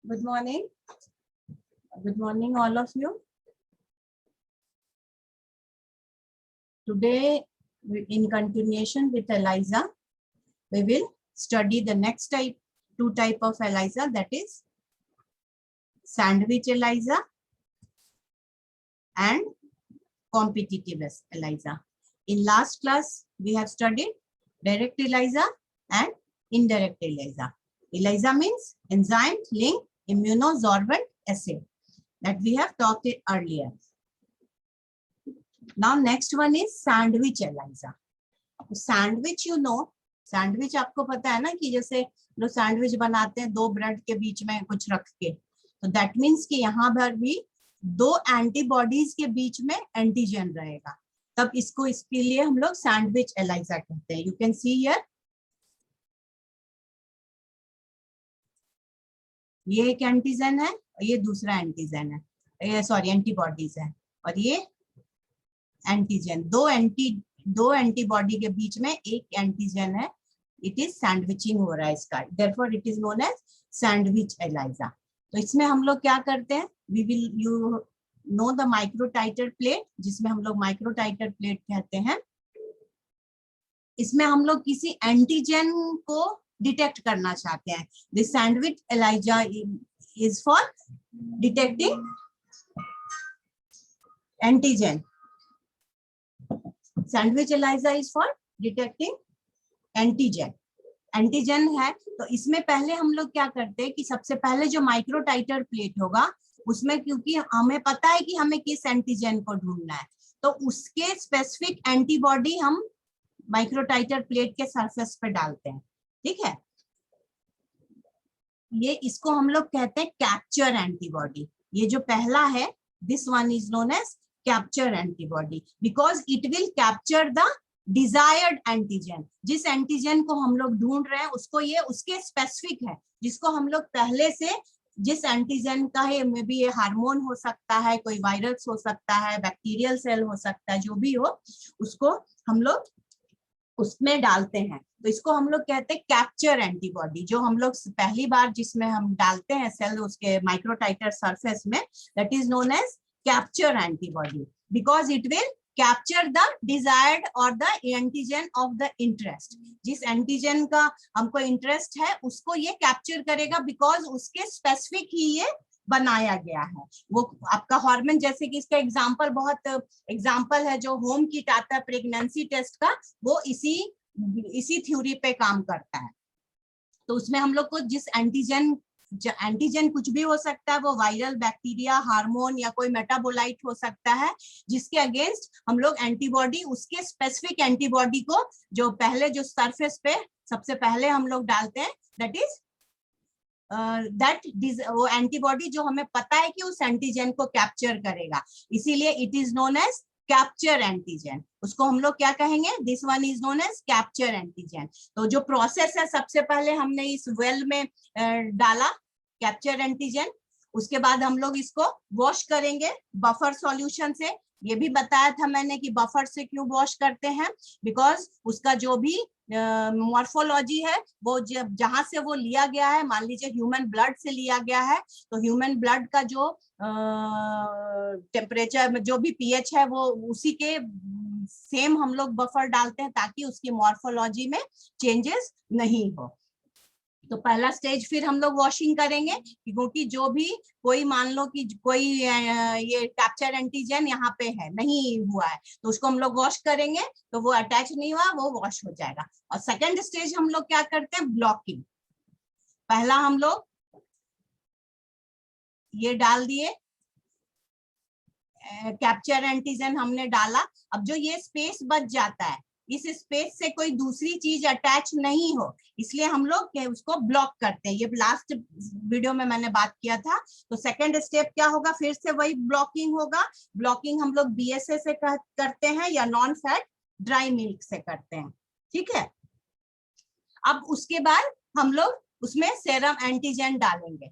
Good morning. Good morning, all of you. Today, in continuation with ELISA, we will study the next two type of ELISA, that is sandwich ELISA and competitive ELISA. In last class, we have studied direct ELISA and indirect ELISA. ELISA means enzyme linked immunosorbent assay that we have talked earlier. Now next one is sandwich ELISA. Sandwich you know, sandwich आपको पता है ना कि जैसे लोग sandwich बनाते हैं दो ब्रेड के बीच में कुछ रख के, तो दैट मीन्स कि यहाँ पर भी दो एंटीबॉडीज के बीच में एंटीजन रहेगा, तब इसके लिए हम लोग सैंडविच ELISA कहते हैं. यू कैन सी हियर, ये एक एंटीजन है और ये दूसरा एंटीजन है, ये सॉरी एंटीबॉडीज है, और ये एंटीजन, दो एंटीबॉडी के बीच में एक एंटीजन है. इट इज सैंडविचिंग हो रहा है इसका, therefore it is known as sandwich ELISA. तो इसमें हम लोग क्या करते हैं, we will you know the microtiter plate, जिसमें हम लोग माइक्रोटाइटर प्लेट कहते हैं. इसमें हम लोग किसी एंटीजन को डिटेक्ट करना चाहते हैं. This sandwich ELISA is for detecting antigen. Sandwich ELISA is for detecting antigen. Antigen है तो इसमें पहले हम लोग क्या करते हैं कि सबसे पहले जो माइक्रोटाइटर प्लेट होगा उसमें, क्योंकि हमें पता है कि हमें किस एंटीजन को ढूंढना है, तो उसके स्पेसिफिक एंटीबॉडी हम माइक्रोटाइटर प्लेट के सरफेस पे डालते हैं. ठीक है, ये इसको हम लोग कहते हैं कैप्चर एंटीबॉडी. ये जो पहला है, this one is known as capture antibody because it will capture the desired antigen. जिस एंटीजन को हम लोग ढूंढ रहे हैं उसको, ये उसके स्पेसिफिक है, जिसको हम लोग पहले से, जिस एंटीजन का है, मे बी ये हार्मोन हो सकता है, कोई वायरस हो सकता है, बैक्टीरियल सेल हो सकता है, जो भी हो उसको हम लोग उसमें डालते हैं. तो इसको हम लोग कहते हैं कैप्चर एंटीबॉडी. जो हम लोग पहली बार जिसमें हम डालते हैं सेल उसके माइक्रोटाइटर सरफेस में, that is known as capture antibody because it will capture the desired or the antigen of the interest. जिस एंटीजन का हमको इंटरेस्ट है उसको ये कैप्चर करेगा बिकॉज उसके स्पेसिफिक ही ये बनाया गया है. वो आपका हार्मोन, जैसे कि इसका एग्जांपल, बहुत एग्जांपल है जो होम किट आता है प्रेगनेंसी टेस्ट का, वो इसी थ्योरी पे काम करता है. तो उसमें हम लोग को जिस एंटीजन कुछ भी हो सकता है, वो वायरल, बैक्टीरिया, हार्मोन या कोई मेटाबोलाइट हो सकता है, जिसके अगेंस्ट हम लोग एंटीबॉडी, उसके स्पेसिफिक एंटीबॉडी को जो पहले जो सरफेस पे सबसे पहले हम लोग डालते हैं, दैट इज वो एंटीबॉडी जो हमें पता है कि उस एंटीजन को कैप्चर करेगा, इसीलिए it is known as capture antigen. उसको हम लोग क्या कहेंगे, this one is known as capture antigen. तो जो प्रोसेस है, सबसे पहले हमने इस वेल में डाला कैप्चर एंटीजन, उसके बाद हम लोग इसको वॉश करेंगे बफर सॉल्यूशन से. ये भी बताया था मैंने कि बफर से क्यों वॉश करते हैं, बिकॉज उसका जो भी मॉर्फोलॉजी है, वो जहां से वो लिया गया है, मान लीजिए ह्यूमन ब्लड से लिया गया है, तो ह्यूमन ब्लड का जो टेम्परेचर में जो भी pH है, वो उसी के सेम हम लोग बफर डालते हैं ताकि उसकी मॉर्फोलॉजी में चेंजेस नहीं हो. तो पहला स्टेज फिर हम लोग वॉशिंग करेंगे, क्योंकि जो भी कोई, मान लो कि कोई ये कैप्चर एंटीजन यहाँ पे है, नहीं हुआ है, तो उसको हम लोग वॉश करेंगे, तो वो अटैच नहीं हुआ, वो वॉश हो जाएगा. और सेकंड स्टेज हम लोग क्या करते हैं, ब्लॉकिंग. पहला हम लोग ये डाल दिए, कैप्चर एंटीजन हमने डाला. अब जो ये स्पेस बच जाता है, इस स्पेस से कोई दूसरी चीज अटैच नहीं हो, इसलिए हम लोग उसको ब्लॉक करते हैं. ये लास्ट वीडियो में मैंने बात किया था. तो सेकंड स्टेप क्या होगा, फिर से वही ब्लॉकिंग होगा. ब्लॉकिंग हम लोग BSA से करते हैं या नॉन फैट ड्राई मिल्क से करते हैं. ठीक है, अब उसके बाद हम लोग उसमें सेरम एंटीजन डालेंगे.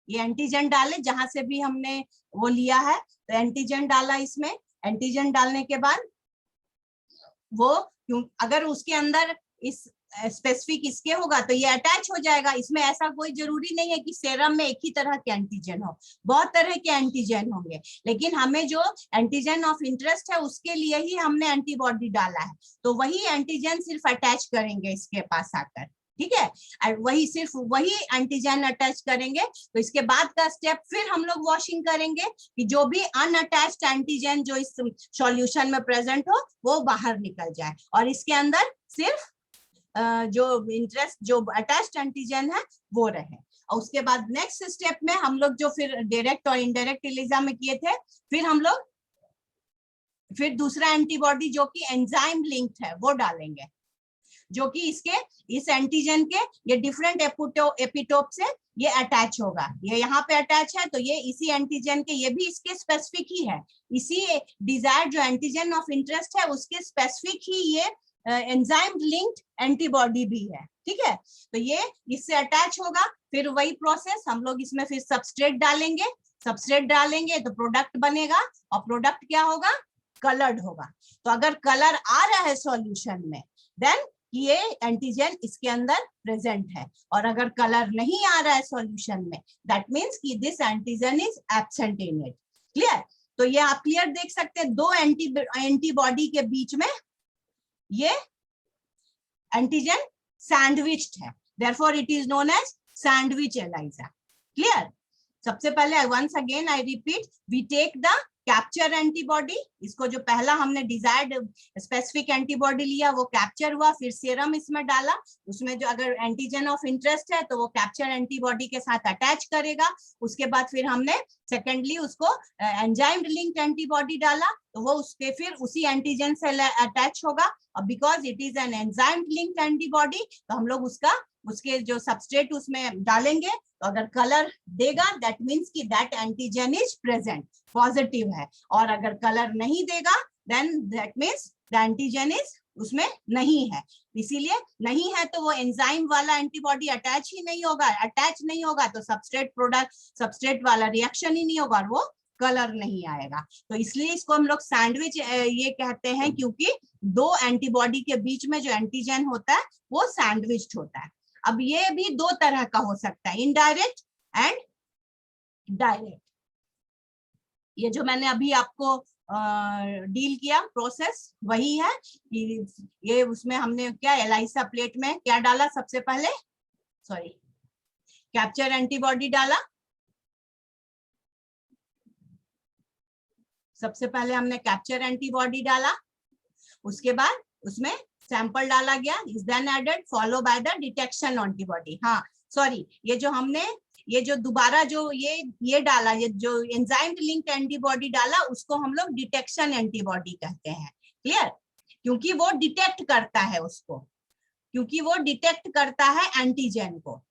ये एंटीजन डाले जहां से भी हमने वो लिया है, तो एंटीजन डाला इसमें. एंटीजन डालने के बाद वो, अगर उसके अंदर इस स्पेसिफिक इसके होगा तो ये अटैच हो जाएगा। इसमें ऐसा कोई जरूरी नहीं है कि सेरम में एक ही तरह के एंटीजन हो, बहुत तरह के एंटीजन होंगे, लेकिन हमें जो एंटीजन ऑफ इंटरेस्ट है उसके लिए ही हमने एंटीबॉडी डाला है, तो वही एंटीजन सिर्फ अटैच करेंगे इसके पास आकर, ठीक है, और वही सिर्फ वही एंटीजन अटैच करेंगे। तो इसके बाद का स्टेप फिर हम लोग वॉशिंग करेंगे कि जो भी अनअटैच्ड एंटीजन जो इस सॉल्यूशन में प्रेजेंट हो वो बाहर निकल जाए और इसके अंदर सिर्फ जो इंटरेस्ट जो अटैच्ड एंटीजन है वो रहे। और उसके बाद नेक्स्ट स्टेप में हम लोग जो फिर डायरेक्ट और इनडायरेक्ट ELISA में किए थे, फिर हम लोग फिर दूसरा एंटीबॉडी जो कि एंजाइम लिंक्ड है वो डालेंगे, जो कि इसके इस एंटीजन के ये डिफरेंट एपिटोप से ये अटैच होगा। ये यहाँ पे अटैच है तो ये इसी एंटीजन के, ये भी इसके स्पेसिफिक ही है, इसी डिजायर जो एंटीजन ऑफ इंटरेस्ट है उसके स्पेसिफिक ही ये एंजाइम लिंक्ड एंटीबॉडी भी है, ठीक है। तो ये इससे अटैच होगा, फिर वही प्रोसेस हम लोग इसमें फिर सबस्ट्रेट डालेंगे, सबस्ट्रेट डालेंगे तो प्रोडक्ट बनेगा और प्रोडक्ट क्या होगा, कलर्ड होगा। तो अगर कलर आ रहा है सॉल्यूशन में देन ये एंटीजन इसके अंदर प्रेजेंट है, और अगर कलर नहीं आ रहा है सॉल्यूशन में दैट मींस कि this antigen is absent in it. Clear? तो ये आप क्लियर देख सकते हैं, दो एंटीबॉडी के बीच में ये एंटीजन सैंडविच्ड है, therefore it is known as sandwich ELISA। Clear? सबसे पहले once again I repeat, we take the capture antibody, इसको जो पहला हमने डिजायर्ड स्पेसिफिक एंटीबॉडी लिया वो कैप्चर हुआ, फिर सीरम इसमें डाला, उसमें जो अगर एंटीजन ऑफ इंटरेस्ट है तो वो कैप्चर एंटीबॉडी के साथ अटैच करेगा। उसके बाद फिर हमने सेकेंडली उसको एंजाइम लिंक्ड एंटीबॉडी डाला तो वो उसके फिर उसी एंटीजन से अटैच होगा, और because it is an enzyme linked antibody तो हम लोग उसके जो सबस्ट्रेट उसमें डालेंगे, तो अगर कलर देगा दैट मीन्स कि that antigen is present, positive है, और अगर कलर नहीं देगा then that means the antigen is उसमें नहीं है। इसीलिए नहीं है तो वो एंजाइम वाला एंटीबॉडी अटैच ही नहीं होगा, अटैच नहीं होगा तो सबस्ट्रेट वाला रिएक्शन ही नहीं होगा और वो कलर नहीं आएगा। तो इसलिए इसको हम लोग सैंडविच ये कहते हैं, क्योंकि दो एंटीबॉडी के बीच में जो एंटीजन होता है वो सैंडविच्ड होता है। अब ये भी दो तरह का हो सकता है, इनडायरेक्ट एंड डायरेक्ट। ये जो मैंने अभी आपको डील किया प्रोसेस वही है कि ये उसमें हमने क्या ELISA प्लेट में क्या डाला, सबसे पहले कैप्चर एंटीबॉडी डाला, सबसे पहले हमने कैप्चर एंटीबॉडी डाला, उसके बाद उसमें सैंपल डाला गया, is then added follow by the detection antibody. हाँ सॉरी, ये जो हमने ये जो दोबारा जो ये डाला, ये जो एंजाइम लिंक्ड एंटीबॉडी डाला उसको हम लोग डिटेक्शन एंटीबॉडी कहते हैं। क्लियर? क्योंकि वो डिटेक्ट करता है उसको, क्योंकि वो डिटेक्ट करता है एंटीजन को,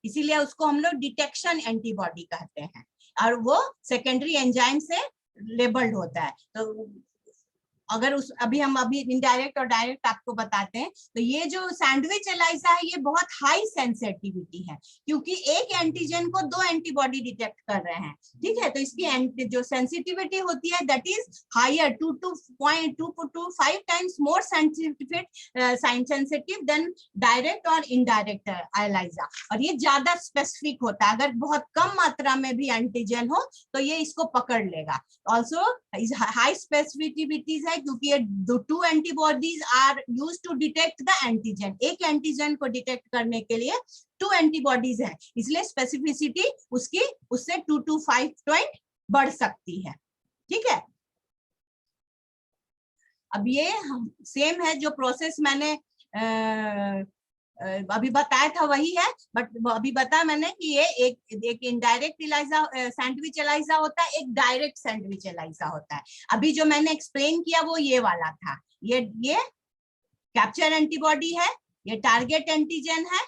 इसीलिए उसको हम लोग डिटेक्शन एंटीबॉडी कहते हैं, और वो सेकेंडरी एंजाइम से लेबल्ड होता है। तो अगर अभी इनडायरेक्ट और डायरेक्ट आपको बताते हैं, तो ये जो सैंडविच ELISA है ये बहुत हाई सेंसिटिविटी है, क्योंकि एक एंटीजन को दो एंटीबॉडी डिटेक्ट कर रहे हैं, ठीक है। तो इसकी जो सेंसिटिविटी होती है that is higher 2.225 times more sensitive than direct और इनडायरेक्ट ELISA, और ये ज्यादा स्पेसिफिक होता है। अगर बहुत कम मात्रा में भी एंटीजन हो तो ये इसको पकड़ लेगा। ऑल्सो हाई स्पेसिफिसिटीज है क्योंकि ये two antibodies are used to detect the antigen, एक एंटीजन को डिटेक्ट करने के लिए टू एंटीबॉडीज है, इसलिए स्पेसिफिसिटी उसकी उससे 2 to 5 पॉइंट बढ़ सकती है, ठीक है। अब ये सेम है जो प्रोसेस मैंने अभी बताया था वही है, बट अभी बताया मैंने कि ये एक इनडायरेक्ट ELISA सैंडविच ELISA होता है, एक डायरेक्ट सैंडविच ELISA होता है। अभी जो मैंने एक्सप्लेन किया वो ये वाला था, ये कैप्चर एंटीबॉडी है, ये टारगेट एंटीजन है,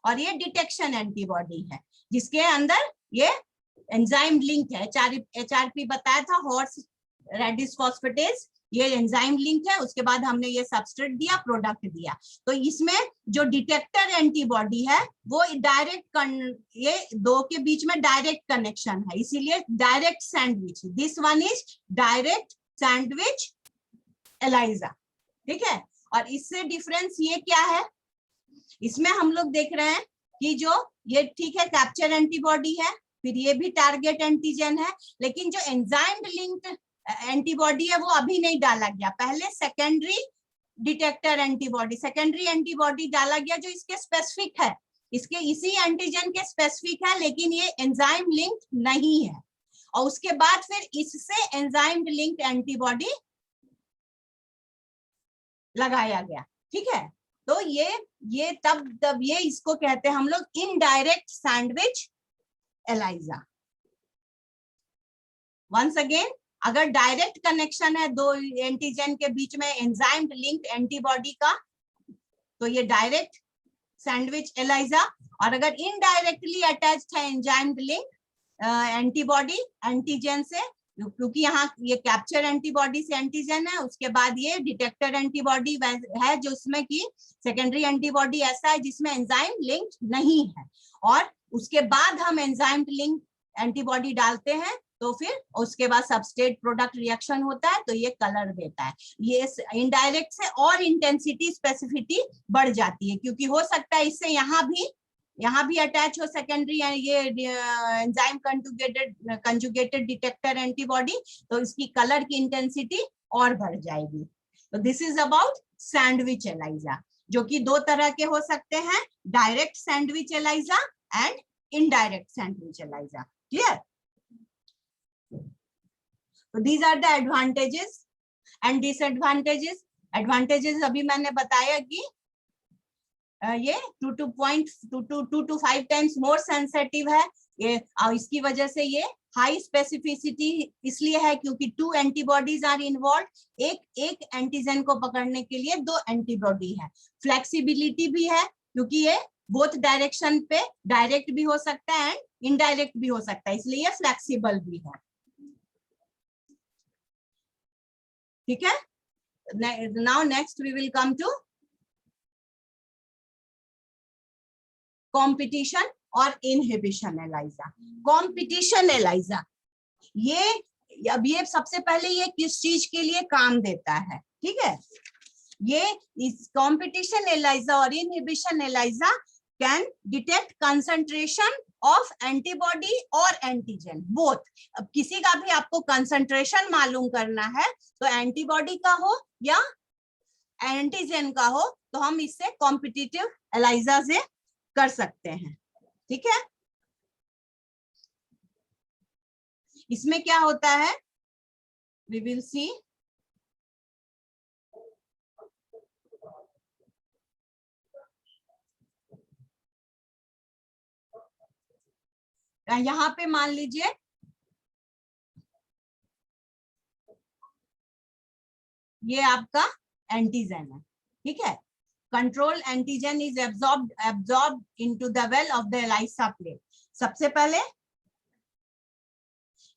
और ये डिटेक्शन एंटीबॉडी है जिसके अंदर ये एंजाइम लिंक है। HRP बताया था, हॉर्स रेडिस फॉस्फेटेज, ये एंजाइम लिंक है। उसके बाद हमने ये सबस्ट्रेट दिया, प्रोडक्ट दिया। तो इसमें जो डिटेक्टर एंटीबॉडी है वो डायरेक्ट, ये दो के बीच में डायरेक्ट कनेक्शन है, इसीलिए direct sandwich, this one is direct sandwich ELISA, ठीक है। और इससे डिफरेंस ये क्या है, इसमें हम लोग देख रहे हैं कि जो ये ठीक है कैप्चर एंटीबॉडी है, फिर ये भी टारगेट एंटीजन है, लेकिन जो एंजाइम लिंक्ड एंटीबॉडी है वो अभी नहीं डाला गया। पहले secondary detector antibody, secondary antibody डाला गया जो इसके स्पेसिफिक है, इसके इसी एंटीजन के स्पेसिफिक है, लेकिन ये एंजाइम लिंक्ड नहीं है। और उसके बाद फिर इससे एंजाइम लिंक्ड एंटीबॉडी लगाया गया। ठीक है, तो ये तब ये इसको कहते हैं हम लोग indirect sandwich ELISA. Once again, अगर डायरेक्ट कनेक्शन है दो एंटीजन के बीच में एंजाइम लिंक्ड एंटीबॉडी का, तो ये डायरेक्ट सैंडविच एलाइजा। और अगर इनडायरेक्टली अटैच्ड है एंजाइम लिंक्ड एंटीबॉडी एंटीजन से, क्योंकि यहाँ ये कैप्चर एंटीबॉडी से एंटीजन है, उसके बाद ये डिटेक्टर एंटीबॉडी है जो उसमें की सेकेंडरी एंटीबॉडी ऐसा है जिसमें एंजाइम लिंक्ड नहीं है, और उसके बाद हम एंजाइम लिंक्ड एंटीबॉडी डालते हैं, तो फिर उसके बाद सबस्ट्रेट प्रोडक्ट रिएक्शन होता है, तो ये कलर देता है। ये इनडायरेक्ट से और इंटेंसिटी स्पेसिफिसिटी बढ़ जाती है, क्योंकि हो सकता है इससे यहाँ भी अटैच हो सेकेंडरी ये एंजाइम कंजुगेटेड डिटेक्टर एंटीबॉडी, तो इसकी कलर की इंटेंसिटी और बढ़ जाएगी। तो this is about sandwich ELISA, जो कि दो तरह के हो सकते हैं, direct sandwich ELISA and indirect sandwich ELISA. Clear? So these are the advantages and disadvantages. Advantages अभी मैंने बताया कि ये 2 to 5 times more sensitive है ये, और इसकी वजह से ये हाई स्पेसिफिसिटी इसलिए है क्योंकि 2 एंटीबॉडीज आर इन्वॉल्व, एक एंटीजन को पकड़ने के लिए 2 एंटीबॉडी है। फ्लेक्सिबिलिटी भी है क्योंकि ये बोथ डायरेक्शन पे डायरेक्ट भी हो सकता है एंड इनडायरेक्ट भी हो सकता है, इसलिए ये फ्लेक्सिबल भी है। ठीक है, now next we will come to competition और इनहिबिशन एलाइजा। कॉम्पिटिशन एलाइजा ये सबसे पहले ये किस चीज के लिए काम देता है? ठीक है, ये इस कॉम्पिटिशन एलाइजा और inhibition ELISA can detect concentration of antibody और एंटीजन बोथ। अब किसी का भी आपको कंसंट्रेशन मालूम करना है, तो एंटीबॉडी का हो या एंटीजन का हो, तो हम इससे कॉम्पिटिटिव एलाइजा से कर सकते हैं। ठीक है, इसमें क्या होता है, वी विल सी। यहाँ पे मान लीजिए ये आपका एंटीजन है। ठीक है, control antigen is absorbed into the well of the ELISA plate. सबसे पहले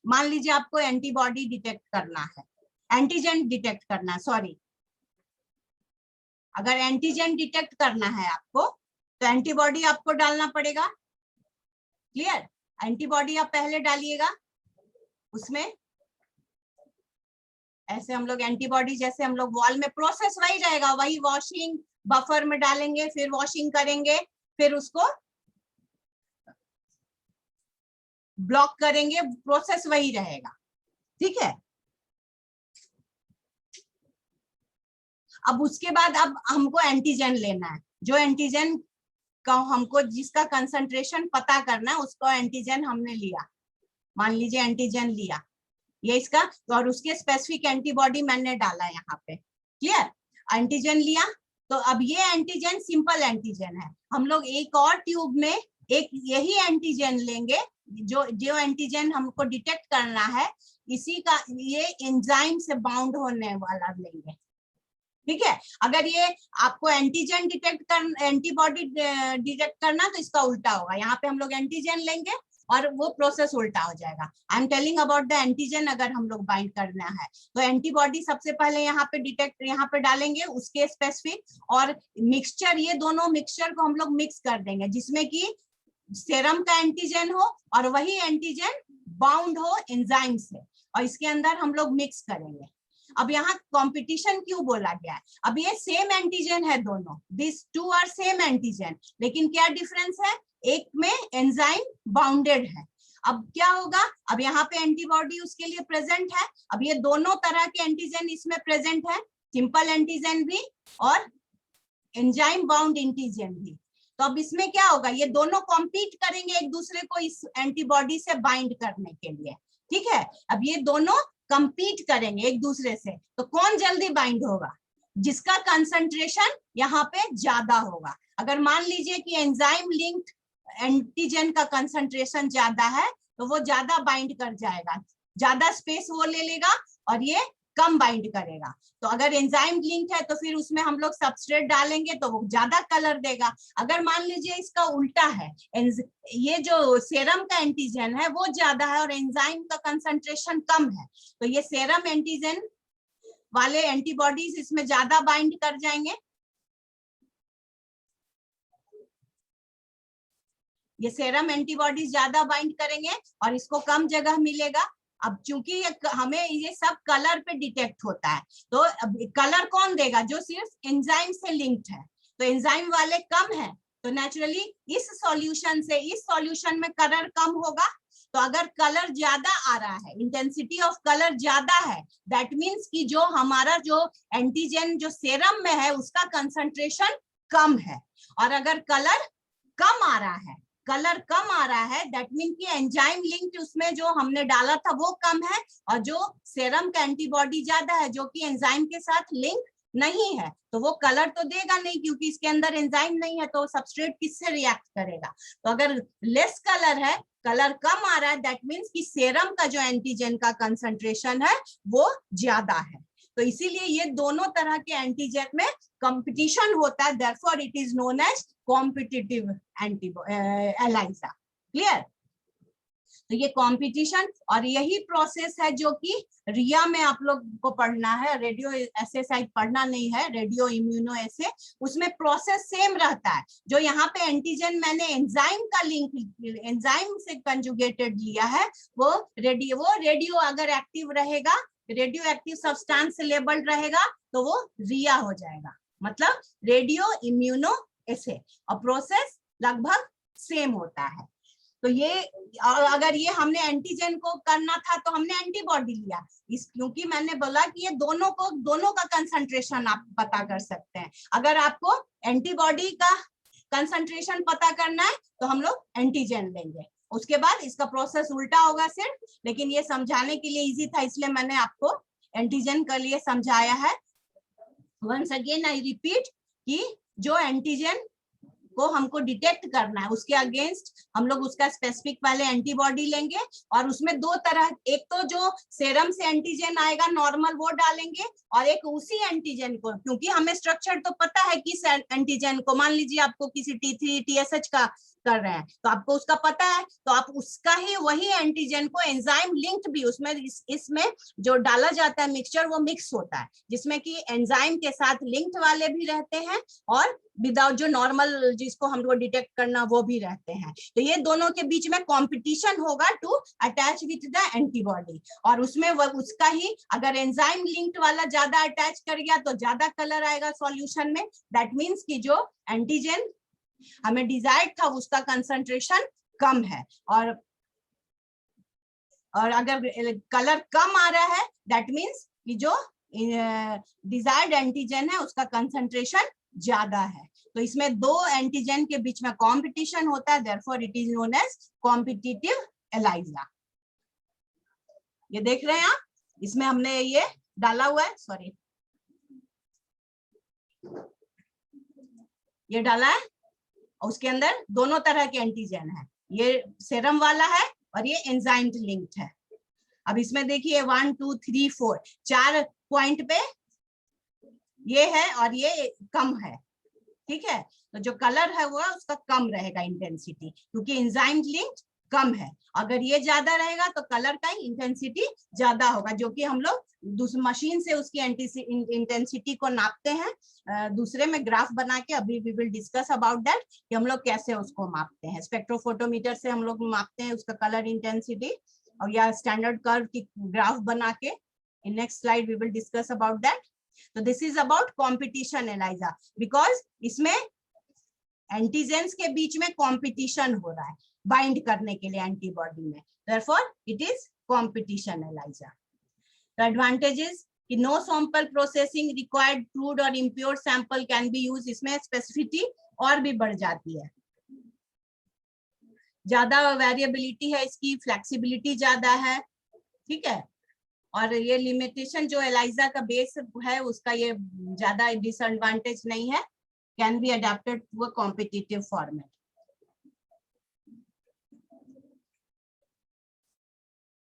मान लीजिए आपको एंटीबॉडी डिटेक्ट करना है, एंटीजन डिटेक्ट करना है, सॉरी, अगर एंटीजन डिटेक्ट करना है आपको तो एंटीबॉडी आपको डालना पड़ेगा। क्लियर? एंटीबॉडी आप पहले डालिएगा, उसमें ऐसे हम लोग एंटीबॉडी जैसे हम लोग वॉल में प्रोसेस वही रहेगा, वही वॉशिंग बफर में डालेंगे, फिर वॉशिंग करेंगे, फिर उसको ब्लॉक करेंगे, प्रोसेस वही रहेगा। ठीक है, अब उसके बाद अब हमको एंटीजन लेना है, जो एंटीजन का हमको जिसका कंसंट्रेशन पता करना है, उसको एंटीजन हमने लिया, मान लीजिए एंटीजन लिया ये इसका, और उसके स्पेसिफिक एंटीबॉडी मैंने डाला यहाँ पे। क्लियर? एंटीजन लिया, तो अब ये एंटीजन सिंपल एंटीजन है, हम लोग एक और ट्यूब में एक यही एंटीजन लेंगे, जो एंटीजन हमको डिटेक्ट करना है, इसी का ये एंजाइम से बाउंड होने वाला लेंगे। ठीक है, अगर ये आपको एंटीजन एंटीबॉडी डिटेक्ट करना, तो इसका उल्टा होगा, यहाँ पे हम लोग एंटीजन लेंगे और वो प्रोसेस उल्टा हो जाएगा। I am telling about the antigen. अगर हम लोग बाइंड करना है तो एंटीबॉडी सबसे पहले यहाँ पे डिटेक्ट यहाँ पे डालेंगे, उसके स्पेसिफिक, और मिक्सचर, ये दोनों मिक्सचर को हम लोग मिक्स कर देंगे, जिसमें कि सीरम का एंटीजन हो और वही एंटीजन बाउंड हो एंजाइम से, और इसके अंदर हम लोग मिक्स करेंगे। अब यहाँ कंपटीशन क्यों बोला गया है? अब ये सेम एंटीजन है दोनों, this two are same antigen, लेकिन क्या डिफरेंस है? एक में एंजाइम बाउंडेड है। अब क्या होगा? अब यहाँ पे एंटीबॉडी उसके लिए प्रेजेंट है। अब ये दोनों तरह के एंटीजन इसमें प्रेजेंट है, सिंपल एंटीजन भी और एंजाइम बाउंड एंटीजन भी। तो अब इसमें क्या होगा? ये दोनों कॉम्पीट करेंगे एक दूसरे को इस एंटीबॉडी से बाइंड करने के लिए, ठीक है। अब ये दोनों कंपीट करेंगे एक दूसरे से, तो कौन जल्दी बाइंड होगा? जिसका कंसंट्रेशन यहाँ पे ज्यादा होगा। अगर मान लीजिए कि एंजाइम लिंक्ड एंटीजन का कंसंट्रेशन ज्यादा है तो वो ज्यादा बाइंड कर जाएगा, ज्यादा स्पेस वो ले लेगा और ये कम बाइंड करेगा। तो अगर एंजाइम लिंक है तो फिर उसमें हम लोग सबस्ट्रेट डालेंगे तो वो ज्यादा कलर देगा। अगर मान लीजिए इसका उल्टा है, ये जो सेरम का एंटीजन है वो ज्यादा है और एंजाइम का कंसंट्रेशन कम है, तो ये सेरम एंटीजन वाले एंटीबॉडीज इसमें ज्यादा बाइंड कर जाएंगे, ये सेरम एंटीबॉडीज ज्यादा बाइंड करेंगे और इसको कम जगह मिलेगा। अब चूंकि हमें ये सब कलर पे डिटेक्ट होता है, तो कलर कौन देगा? जो सिर्फ एंजाइम से लिंक्ड है, तो एंजाइम वाले कम है, तो नेचुरली इस सॉल्यूशन से इस सॉल्यूशन में कलर कम होगा। तो अगर कलर ज्यादा आ रहा है, इंटेंसिटी ऑफ कलर ज्यादा है, दैट मीन्स कि जो हमारा जो एंटीजन जो सेरम में है उसका कंसंट्रेशन कम है। और अगर कलर कम आ रहा है, कलर कम आ रहा है, दैट मीन कि एंजाइम लिंक उसमें जो हमने डाला था वो कम है और जो सेरम का एंटीबॉडी ज्यादा है जो कि एंजाइम के साथ लिंक नहीं है, तो वो कलर तो देगा नहीं क्योंकि इसके अंदर एंजाइम नहीं है, तो सबस्ट्रेट किससे रिएक्ट करेगा? तो अगर लेस कलर है, कलर कम आ रहा है, दैट मीन्स कि सेरम का जो एंटीजन का कंसंट्रेशन है वो ज्यादा है। तो इसीलिए ये दोनों तरह के एंटीजन में कंपटीशन होता है, therefore it is known as competitive ELISA. Clear? तो ये कंपटीशन और यही प्रोसेस है जो कि रिया में आप लोग को पढ़ना है, रेडियो एसे शायद पढ़ना नहीं है, रेडियो इम्यूनो एसे, उसमें प्रोसेस सेम रहता है। जो यहाँ पे एंटीजन मैंने एंजाइम का लिंक, एंजाइम से कंजुगेटेड लिया है, वो रेडियो अगर एक्टिव रहेगा, रेडियो एक्टिव सब्सटेंस लेबल्ड रहेगा तो वो रिया हो जाएगा, मतलब रेडियो इम्यूनो एसे, और प्रोसेस लगभग सेम होता है। तो ये अगर ये हमने एंटीजन को करना था तो हमने एंटीबॉडी लिया, इस क्योंकि मैंने बोला कि ये दोनों का कंसंट्रेशन आप पता कर सकते हैं। अगर आपको एंटीबॉडी का कंसंट्रेशन पता करना है तो हम लोग एंटीजन लेंगे, उसके बाद इसका प्रोसेस उल्टा होगा सिर्फ, लेकिन ये समझाने के लिए इजी था इसलिए मैंने आपको एंटीजन के लिए समझाया है। वंस अगेन आई रिपीट कि जो एंटीजन को हमको डिटेक्ट करना है उसके अगेंस्ट हम लोग उसका स्पेसिफिक पहले एंटीबॉडी लेंगे, और उसमें दो तरह, एक तो जो सेरम से एंटीजन आएगा नॉर्मल वो डालेंगे, और एक उसी एंटीजन को, क्योंकि हमें स्ट्रक्चर तो पता है किस एंटीजन को, मान लीजिए आपको किसी T3 TSH का कर रहे हैं तो आपको उसका पता है, तो आप उसका ही वही एंटीजन को एंजाइम लिंक्ड भी उसमें इसमें जो डाला जाता है मिक्सचर वो मिक्स होता है, जिसमें कि एंजाइम के साथ लिंक्ड वाले भी रहते हैं और विदाउट जो नॉर्मल जिसको हम लोग डिटेक्ट करना वो भी रहते हैं। तो ये दोनों के बीच में कंपटीशन होगा to attach with the antibody, और उसमें उसका ही अगर एंजाइम लिंक्ड वाला ज्यादा अटैच कर गया तो ज्यादा कलर आएगा सॉल्यूशन में, दैट मीन्स कि जो एंटीजन हमें डिजायर्ड था उसका कंसंट्रेशन कम है, और अगर कलर कम आ रहा है दैट मीन्स कि जो डिजायर्ड एंटीजन है उसका कंसंट्रेशन ज्यादा है। तो इसमें दो एंटीजन के बीच में कंपटीशन होता है, therefore it is known as competitive ELISA. ये देख रहे हैं आप, इसमें हमने ये डाला हुआ है, सॉरी ये डाला है, उसके अंदर दोनों तरह के एंटीजन है, ये सेरम वाला है और ये एंजाइम लिंक्ड है। अब इसमें देखिए 1 2 3 4 4 पॉइंट पे ये है और ये कम है, ठीक है। तो जो कलर है वो उसका कम रहेगा इंटेंसिटी, क्योंकि एंजाइम लिंक्ड कम है। अगर ये ज्यादा रहेगा तो कलर का इंटेंसिटी ज्यादा होगा, जो कि हम लोग दूसरी मशीन से उसकी इंटेंसिटी को नापते हैं दूसरे में ग्राफ बना के, अभी we will discuss about that कि हम लोग कैसे उसको मापते हैं। स्पेक्ट्रोफोटोमीटर से हम लोग मापते हैं उसका कलर इंटेंसिटी, और या स्टैंडर्ड कर्व की ग्राफ बना के In next slide we will discuss about that. So this is about competition ELISA, because इसमें एंटीजेंस के बीच में कंपटीशन हो रहा है बाइंड करने के लिए एंटीबॉडी में, therefore it is competition ELISA. The advantages कि no sample processing required, crude और impure sample can be used. इसमें स्पेसिफिसिटी और भी बढ़ जाती है, ज्यादा वेरिएबिलिटी है इसकी, फ्लेक्सिबिलिटी ज्यादा है, ठीक है। और ये लिमिटेशन जो एलाइजा का बेस है उसका ये ज्यादा डिसएडवांटेज नहीं है, can be adapted to a competitive format.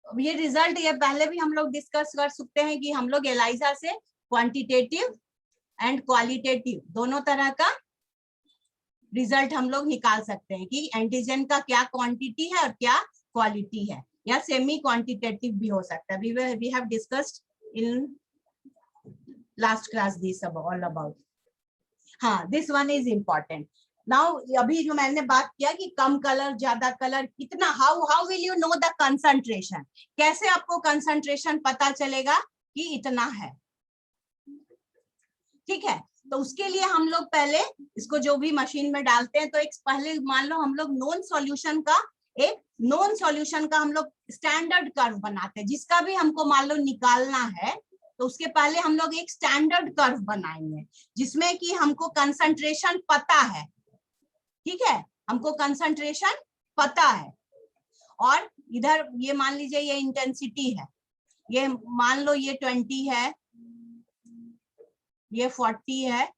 ये रिजल्ट ये पहले भी हम लोग डिस्कस कर सकते हैं कि हम लोग एलाइजा से क्वांटिटेटिव एंड क्वालिटेटिव दोनों तरह का रिजल्ट हम लोग निकाल सकते हैं कि एंटीजन का क्या क्वांटिटी है और क्या क्वालिटी है, या सेमी क्वांटिटेटिव भी हो सकता है। We have discussed in last class this all about. हाँ, this one is important. Now अभी जो मैंने बात किया कि कम कलर ज्यादा कलर कितना, how will you know the concentration, कैसे आपको कंसंट्रेशन पता चलेगा कि इतना है, ठीक है। तो उसके लिए हम लोग पहले इसको जो भी मशीन में डालते हैं तो एक पहले मान लो हम लोग नॉन सॉल्यूशन का हम लोग स्टैंडर्ड कर्व बनाते हैं, जिसका भी हमको मान लो निकालना है तो उसके पहले हम लोग एक स्टैंडर्ड कर्व बनाएंगे जिसमें कि हमको कंसंट्रेशन पता है, ठीक है, हमको कंसंट्रेशन पता है। और इधर ये मान लीजिए ये इंटेंसिटी है, ये मान लो ये 20 है, ये 40 है,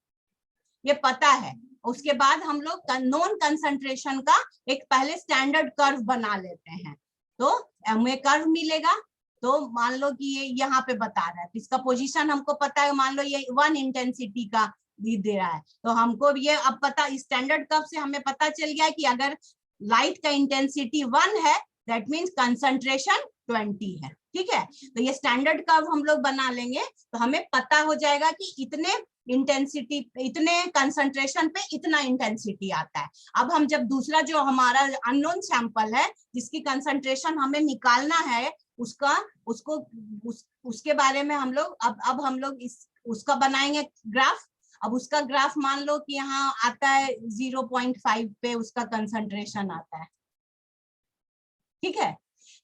ये पता है। उसके बाद हम लोग नॉन कंसंट्रेशन का एक पहले स्टैंडर्ड कर्व बना लेते हैं, तो हमें कर्व मिलेगा। तो मान लो कि ये यहाँ पे बता रहा है, तो इसका पोजीशन हमको पता है, मान लो ये 1 इंटेंसिटी का भी दे रहा है, तो हमको ये अब पता, स्टैंडर्ड कर्व से हमें पता चल गया कि अगर लाइट का इंटेंसिटी 1 है दैट मीन्स कंसंट्रेशन 20 है, ठीक है। तो ये स्टैंडर्ड कर्व हम लोग बना लेंगे तो हमें पता हो जाएगा कि इतने इंटेंसिटी, इतने कंसंट्रेशन पे इतना इंटेंसिटी आता है। अब हम जब दूसरा जो हमारा अननोन सैंपल है जिसकी कंसंट्रेशन हमें निकालना है उसके बारे में हम लोग अब हम लोग उसका बनाएंगे ग्राफ। अब उसका ग्राफ मान लो कि यहाँ आता है 0.5 पे उसका कंसंट्रेशन आता है, ठीक है।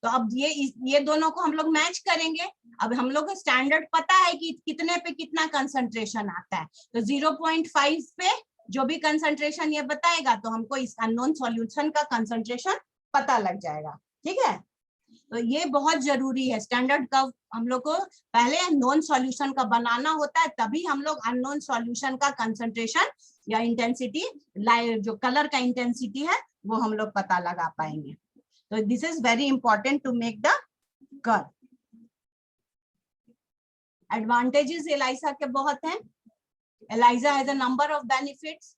तो अब ये दोनों को हम लोग मैच करेंगे। अब हम लोग को स्टैंडर्ड पता है कि कितने पे कितना कंसंट्रेशन आता है, तो 0.5 पे जो भी कंसंट्रेशन ये बताएगा तो हमको इस अननोन सॉल्यूशन का कंसंट्रेशन पता लग जाएगा, ठीक है। तो ये बहुत जरूरी है, स्टैंडर्ड कर्व हम लोग को पहले नॉन सॉल्यूशन का बनाना होता है, तभी हम लोग अननोन सॉल्यूशन का कंसंट्रेशन या इंटेंसिटी, जो कलर का इंटेंसिटी है वो हम लोग पता लगा पाएंगे। तो this is very important to make the curve. Advantages ELISA के बहुत हैं। ELISA has a number of benefits.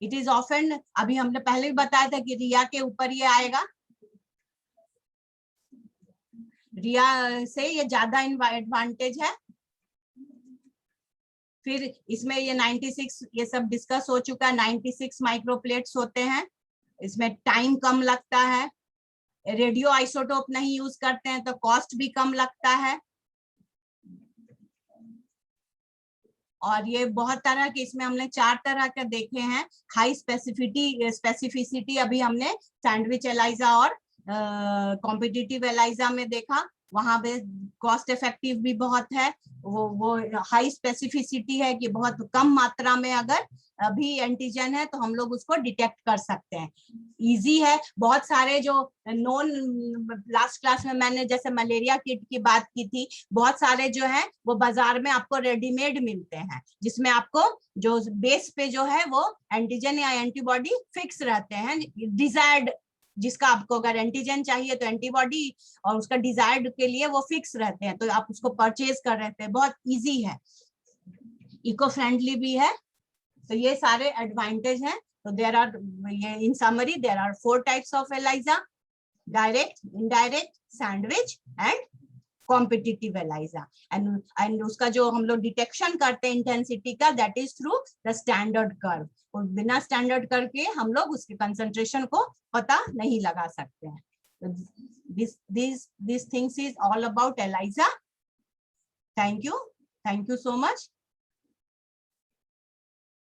It is often, अभी हमने पहले भी बताया था कि रिया के ऊपर ये आएगा, रिया से ये ज्यादा एडवांटेज है। फिर इसमें ये 96 ये सब डिस्कस हो चुका है, 96 माइक्रोप्लेट्स होते हैं, इसमें टाइम कम लगता है, रेडियो आइसोटोप नहीं यूज करते हैं तो कॉस्ट भी कम लगता है। और ये बहुत तरह के, इसमें हमने 4 तरह के देखे हैं। हाई स्पेसिफिसिटी अभी हमने सैंडविच एलाइजा और कॉम्पिटिटिव एलाइजा में देखा, वहां पे कॉस्ट इफेक्टिव भी बहुत है। वो हाई स्पेसिफिसिटी है कि बहुत कम मात्रा में अगर अभी एंटीजन है तो हम लोग उसको डिटेक्ट कर सकते हैं, इजी है। बहुत सारे जो नॉन, लास्ट क्लास में मैंने जैसे मलेरिया किट की बात की थी, बहुत सारे जो है वो बाजार में आपको रेडीमेड मिलते हैं जिसमें आपको जो बेस पे जो है वो एंटीजन या एंटीबॉडी फिक्स रहते हैं, डिजायर्ड, जिसका आपको अगर एंटीजन चाहिए तो एंटीबॉडी और उसका डिजायर्ड के लिए वो फिक्स रहते हैं, तो आप उसको परचेज कर रहे थे, बहुत इजी है, इको फ्रेंडली भी है। तो ये सारे एडवांटेज हैं। तो देयर आर, ये in summary there are 4 types of ELISA: direct, indirect, sandwich and competitive ELISA. And उसका जो हम लोग डिटेक्शन करते हैं इंटेंसिटी का, that is through the standard curve. और बिना स्टैंडर्ड करके हम लोग उसके कंसंट्रेशन को पता नहीं लगा सकते हैं। This things is all about ELISA. Thank you so much.